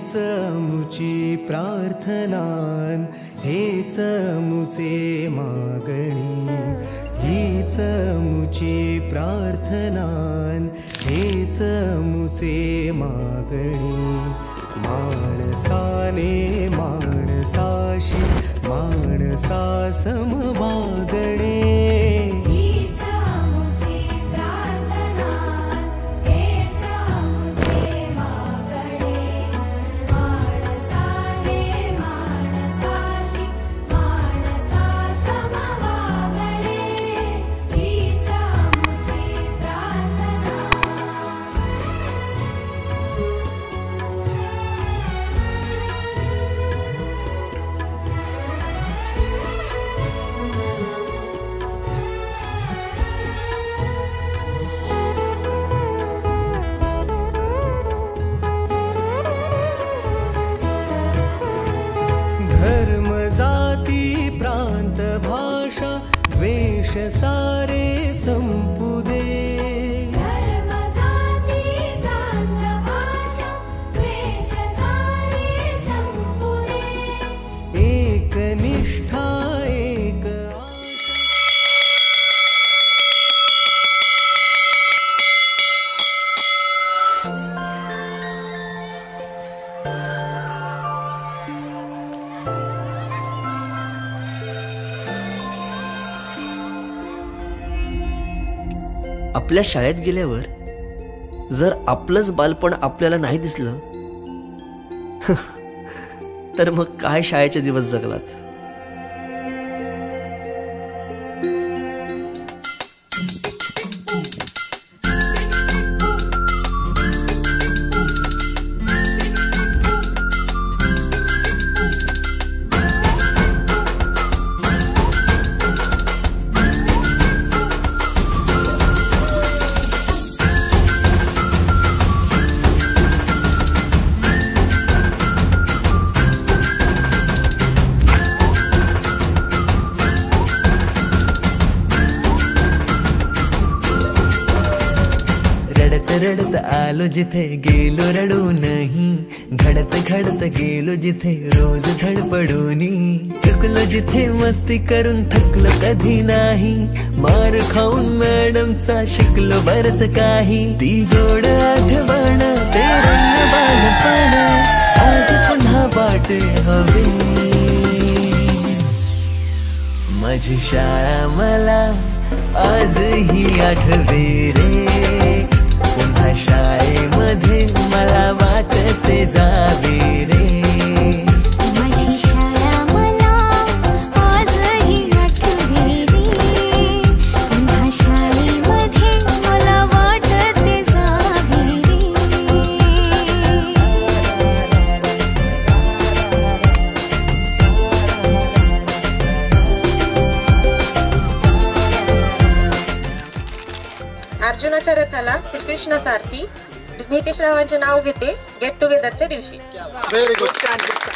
हेच मुची प्रार्थनान, हेच मुचे मागणी, हीच मुची प्रार्थनान, हेच मुचे मागणी. माणसाने माणसाशी माणसा सम वागणे, धर्म जाती प्रांत भाषा द्वेष सारे संपू दे. धर्म जाती प्रांत भाषा द्वेष सारे संपू दे. एक निष्ठा एक आशा. आपल्या शाळेत गेल्यावर जर आपलंच बालपण आपल्याला नाही दिसलं तर मग काय शाळेचे दिवस जगलात. रडत आलो जिथे गेलो रडू नाही, घडत घडत गेलो जिथे रोज धडपडूनी, चुकलो जिथे मस्ती करून थकलो कधी नाही, मार खाऊन मॅडमचा शिकलो बरच काही. ती गोड आठवण ते रंग बालपण आज पुन्हा वाटे हवे. माझी शाळा मला आजही आठवे रे, पुन्हा शाळेमध्ये मला वाटते जावे रे. माझी शाळा मला आजही आठवे रे, पुन्हा शाळेमध्ये मला वाटते जावे रे. अर्जुनाच्या रथाला श्रीकृष्ण सारथी नीतीश रावांचे नाव घेते गेट टुगेदरच्या दिवशी. Very good.